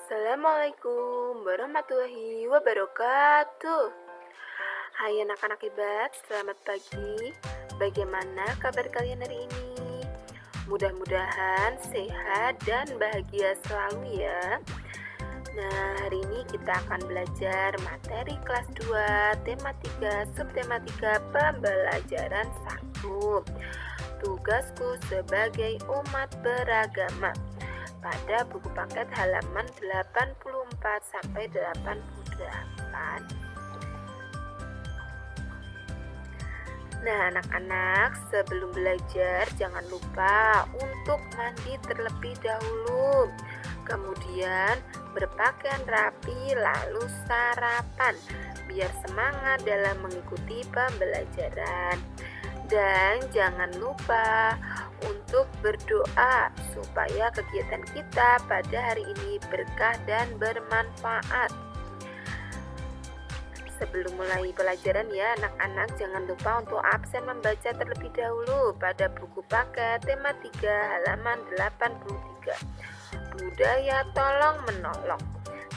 Assalamualaikum warahmatullahi wabarakatuh. Hai anak-anak hebat, selamat pagi. Bagaimana kabar kalian hari ini? Mudah-mudahan sehat dan bahagia selalu ya. Nah, hari ini kita akan belajar materi kelas 2, tema 3, subtema 3, pembelajaran 1. Tugasku sebagai umat beragama, pada buku paket halaman 84 sampai 88. Nah, anak-anak, sebelum belajar jangan lupa untuk mandi terlebih dahulu. Kemudian berpakaian rapi lalu sarapan biar semangat dalam mengikuti pembelajaran. Dan jangan lupa untuk berdoa supaya kegiatan kita pada hari ini berkah dan bermanfaat. Sebelum mulai pelajaran ya anak-anak, jangan lupa untuk absen membaca terlebih dahulu pada buku paket tema 3 halaman 83. Budaya tolong menolong.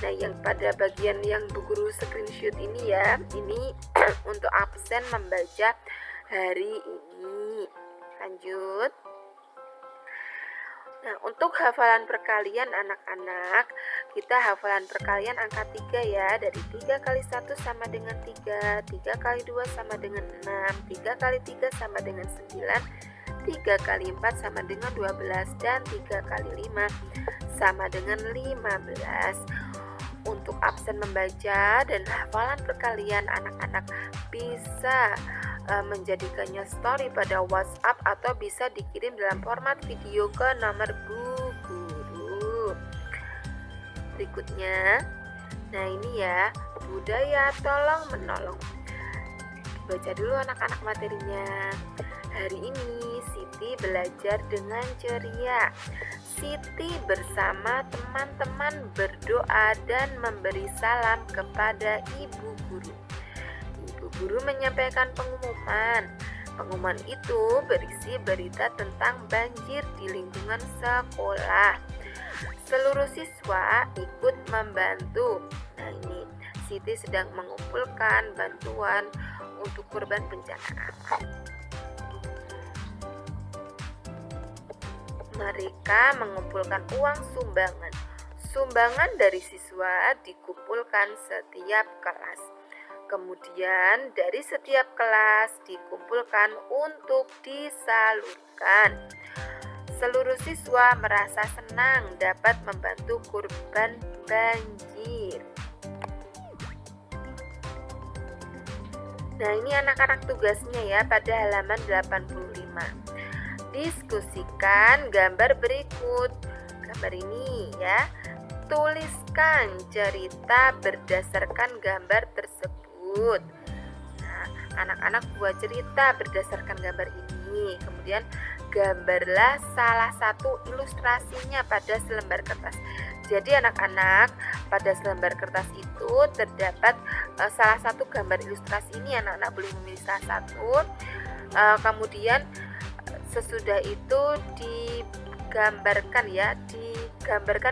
Nah, yang pada bagian yang Bu Guru screenshot ini ya, ini untuk absen membaca hari ini. Lanjut. Nah, untuk hafalan perkalian anak-anak, kita hafalan perkalian angka 3 ya. Dari 3 kali 1 sama dengan 3, 3 kali 2 sama dengan 6, 3 kali 3 sama dengan 9, 3 kali 4 sama dengan 12, dan 3 kali 5 sama dengan 15. Untuk absen membaca dan hafalan perkalian, anak-anak bisa menjadikannya story pada WhatsApp atau bisa dikirim dalam format video ke nomor Bu Guru. Berikutnya, nah ini ya, budaya tolong menolong. Baca dulu anak-anak materinya. Hari ini Siti belajar dengan ceria. Siti bersama teman-teman berdoa dan memberi salam kepada Ibu Guru. Ibu Guru menyampaikan pengumuman. Pengumuman itu berisi berita tentang banjir di lingkungan sekolah. Seluruh siswa ikut membantu. Nah ini, Siti sedang mengumpulkan bantuan untuk korban bencana alam. Mereka mengumpulkan uang sumbangan. Sumbangan dari siswa dikumpulkan setiap kelas. Kemudian dari setiap kelas dikumpulkan untuk disalurkan. Seluruh siswa merasa senang dapat membantu korban banjir. Nah, ini anak-anak tugasnya ya pada halaman 85. Diskusikan gambar berikut. Gambar ini ya. Tuliskan cerita berdasarkan gambar tersebut. Nah, anak-anak buat cerita berdasarkan gambar ini. Kemudian gambarlah salah satu ilustrasinya pada selembar kertas. Jadi anak-anak, pada selembar kertas itu terdapat salah satu gambar ilustrasi ini. Anak-anak boleh memilih salah satu. Kemudian sesudah itu digambarkan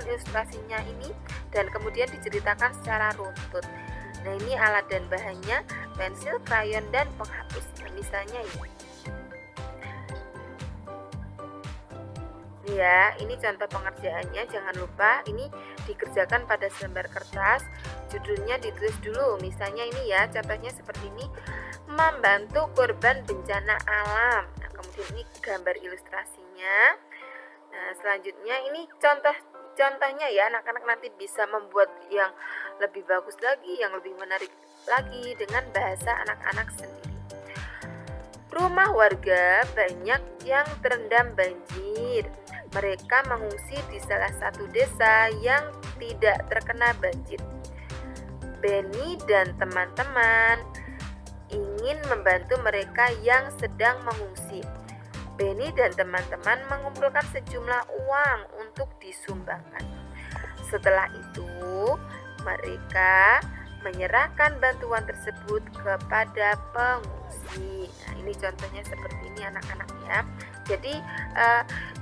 ilustrasinya ini dan kemudian diceritakan secara runtut. Nah, ini alat dan bahannya pensil, krayon, dan penghapus. Nah, misalnya ini. Ya, ini contoh pengerjaannya. Jangan lupa ini dikerjakan pada selembar kertas. Judulnya ditulis dulu. Misalnya ini ya, contohnya seperti ini. Membantu korban bencana alam. Nah, kemudian ini gambar ilustrasinya. Nah, selanjutnya ini contohnya ya, anak-anak nanti bisa membuat yang lebih bagus lagi, yang lebih menarik lagi dengan bahasa anak-anak sendiri. Rumah warga banyak yang terendam banjir. Mereka mengungsi di salah satu desa yang tidak terkena banjir. Benny dan teman-teman ingin membantu mereka yang sedang mengungsi. Benny dan teman-teman mengumpulkan sejumlah uang untuk disumbangkan. Setelah itu, mereka menyerahkan bantuan tersebut kepada pengungsi. Nah, ini contohnya seperti ini anak-anak ya. Jadi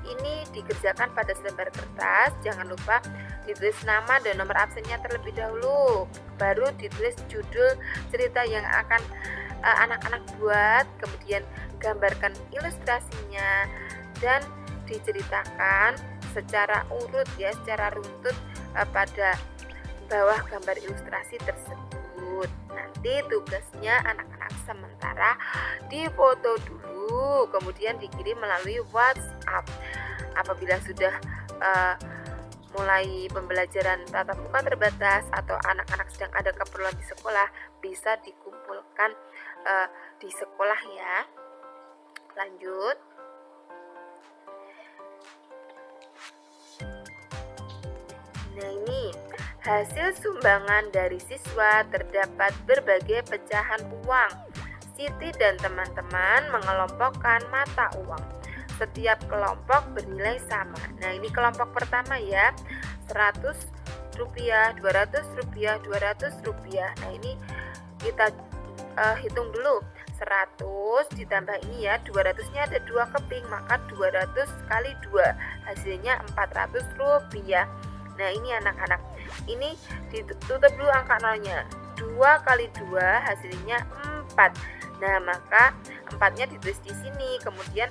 ini dikerjakan pada selembar kertas. Jangan lupa ditulis nama dan nomor absennya terlebih dahulu, baru ditulis judul cerita yang akan anak-anak buat, kemudian gambarkan ilustrasinya dan diceritakan secara urut ya, secara runtut pada bawah gambar ilustrasi tersebut. Nanti tugasnya anak-anak sementara difoto dulu, kemudian dikirim melalui WhatsApp. Apabila sudah mulai pembelajaran tatap muka terbatas atau anak-anak sedang ada keperluan di sekolah, bisa dikumpulkan di sekolah ya. Lanjut. Nah, ini hasil sumbangan dari siswa terdapat berbagai pecahan uang. Siti dan teman-teman mengelompokkan mata uang. Setiap kelompok bernilai sama. Nah, ini kelompok pertama ya, 100 rupiah, 200 rupiah, 200 rupiah. Nah, ini kita hitung dulu. 100 ditambah ini ya, 200-nya ada 2 keping, maka 200 kali 2 hasilnya 400 rupiah. Nah, ini anak-anak, ini ditutup dulu angka nolnya. 2 kali 2 hasilnya 4. Nah, maka 4-nya ditulis di sini, kemudian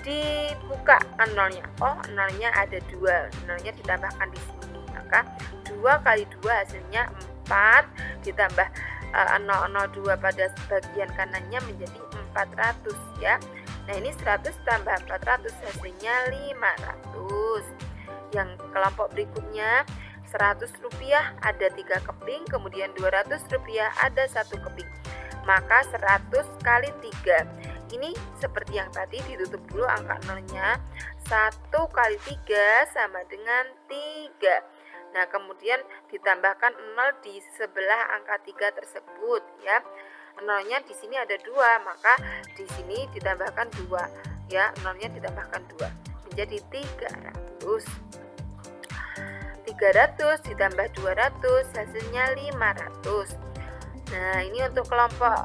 dibuka nolnya. Oh, nolnya ada 2, nolnya ditambahkan di sini. Maka 2 kali 2 hasilnya 4, ditambah 002 pada bagian kanannya menjadi 400 ya. Nah, ini 100 tambah 400 hasilnya 500. Yang kelompok berikutnya 100 rupiah ada 3 keping, kemudian 200 rupiah ada 1 keping, maka 100 kali 3 ini seperti yang tadi, ditutup dulu angka nolnya. 1 kali 3 sama dengan 3. Nah, kemudian ditambahkan 0 di sebelah angka 3 tersebut ya. Nolnya di sini ada 2, maka di sini ditambahkan 2 ya, nolnya ditambahkan 2 menjadi 300. 300 ditambah 200 hasilnya 500. Nah, ini untuk kelompok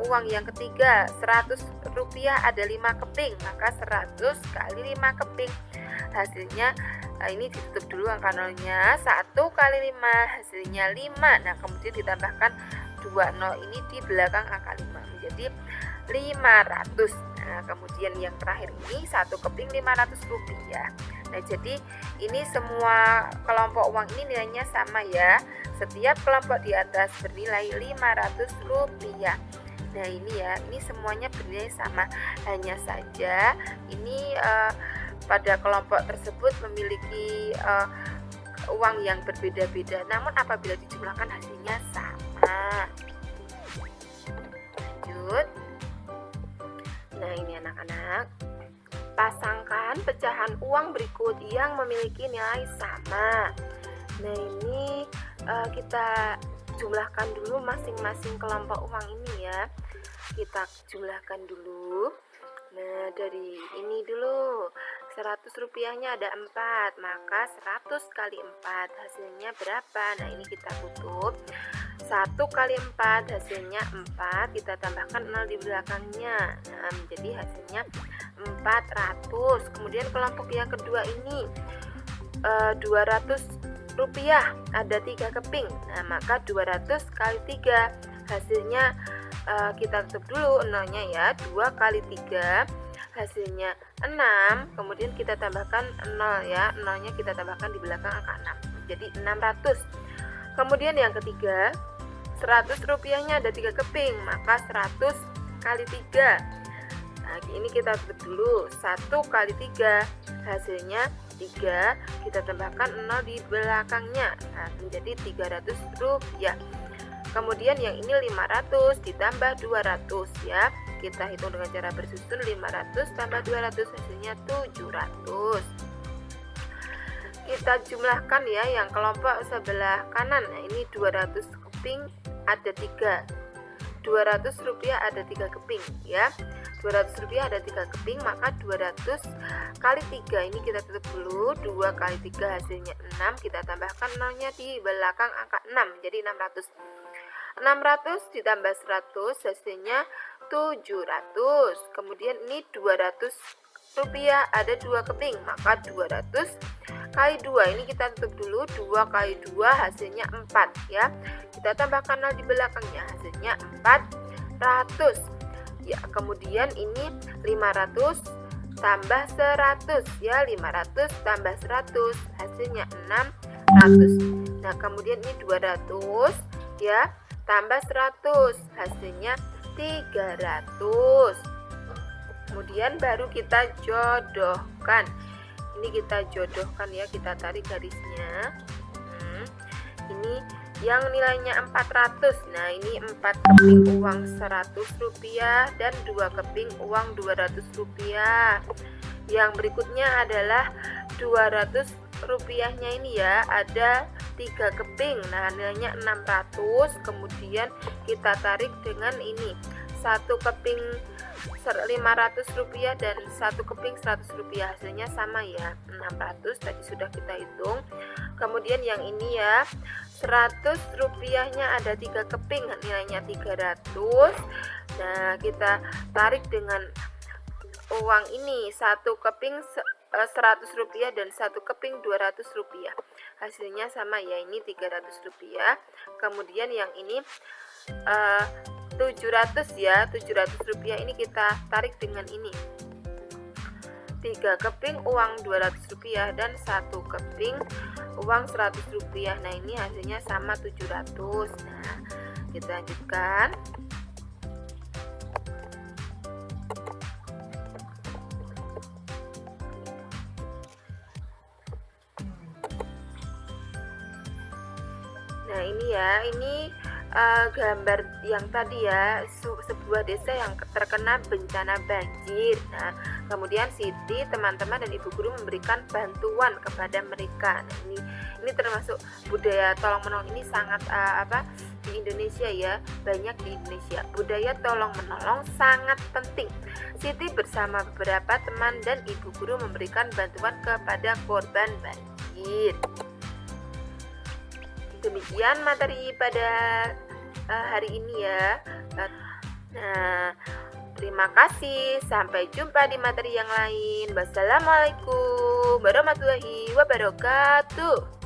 uang yang ketiga, 100 rupiah ada 5 keping, maka 100 kali 5 keping hasilnya ini ditutup dulu angka nolnya. 1 kali 5 hasilnya 5. Nah, kemudian ditambahkan 2 nol ini di belakang angka 5 menjadi 500. Nah, kemudian yang terakhir ini 1 keping 500 rupiah. Nah, jadi ini semua kelompok uang ini nilainya sama ya. Setiap kelompok di atas bernilai 500 rupiah. Nah, ini ya, ini semuanya bernilai sama. Hanya saja ini pada kelompok tersebut memiliki uang yang berbeda-beda. Namun apabila dijumlahkan hasilnya sama. Lanjut. Nah, ini anak-anak, pasangkan pecahan uang berikut yang memiliki nilai sama. Nah, ini kita jumlahkan dulu masing-masing kelompok uang ini ya. Kita jumlahkan dulu. Nah, dari ini dulu, 100 rupiahnya ada 4, maka 100 kali 4 hasilnya berapa? Nah, ini kita tutup. 1 kali 4 hasilnya 4, kita tambahkan 0 di belakangnya. Nah, menjadi hasilnya 400. Kemudian kelompok yang kedua ini 200 rupiah ada 3 keping. Nah, maka 200 kali 3 hasilnya kita tutup dulu nolnya ya. 2 kali 3 hasilnya 6, kemudian kita tambahkan 0 ya, nolnya kita tambahkan di belakang angka 6 jadi 600. Kemudian yang ketiga, 100 rupiahnya ada 3 keping, maka 100 kali 3. Nah, ini kita tutup dulu. 1 kali 3 hasilnya 3, kita tambahkan 0 di belakangnya. Nah, menjadi 300 rupiah. Kemudian yang ini 500 ditambah 200 ya. Kita hitung dengan cara bersusun, 500 tambah 200 hasilnya 700. Kita jumlahkan ya yang kelompok sebelah kanan. Nah, ini 200 keping ada 3. 200 rupiah ada 3 keping ya. 200 rupiah ada 3 keping, maka 200 kali 3 ini kita tutup dulu. 2 kali 3 hasilnya 6, kita tambahkan nolnya di belakang angka 6 jadi 600. 600 ditambah 100 hasilnya 700. Kemudian ini 200 rupiah ada 2 keping, maka 200 kali 2 ini kita tutup dulu, 2 kali 2 hasilnya 4 ya. Kita tambahkan 0 di belakangnya, hasilnya 400 ya. Kemudian ini 500 tambah 100 ya, 500 tambah 100 hasilnya 600. Nah kemudian ini 200 ya tambah 100 hasilnya 300. Kemudian baru kita jodohkan. Ini kita jodohkan ya, kita tarik garisnya. Ini yang nilainya 400. Nah ini 4 keping uang 100 rupiah dan 2 keping uang 200 rupiah. Yang berikutnya adalah 200 rupiahnya ini ya, ada 3 keping. Nah nilainya 600. Kemudian kita tarik dengan ini 1 keping 500 rupiah dan 1 keping 100 rupiah, hasilnya sama ya, 600 tadi sudah kita hitung. Kemudian yang ini ya, 100 rupiahnya ada 3 keping, nilainya 300. Nah kita tarik dengan uang ini 1 keping 100 rupiah dan 1 keping 200 rupiah, hasilnya sama ya, ini 300 rupiah. Kemudian yang ini 700 ya, 700 rupiah ini kita tarik dengan ini 3 keping uang 200 rupiah dan 1 keping uang 100 rupiah. Nah ini hasilnya sama 700. Nah kita lanjutkan. Nah ini ya, ini gambar yang tadi ya, sebuah desa yang terkena bencana banjir. Nah kemudian Siti, teman-teman dan ibu guru memberikan bantuan kepada mereka. Nah ini termasuk budaya tolong menolong, ini sangat di Indonesia ya, banyak di Indonesia. Budaya tolong menolong sangat penting. Siti bersama beberapa teman dan ibu guru memberikan bantuan kepada korban banjir. Demikian materi pada hari ini ya. Nah, terima kasih. Sampai jumpa di materi yang lain. Wassalamualaikum warahmatullahi wabarakatuh.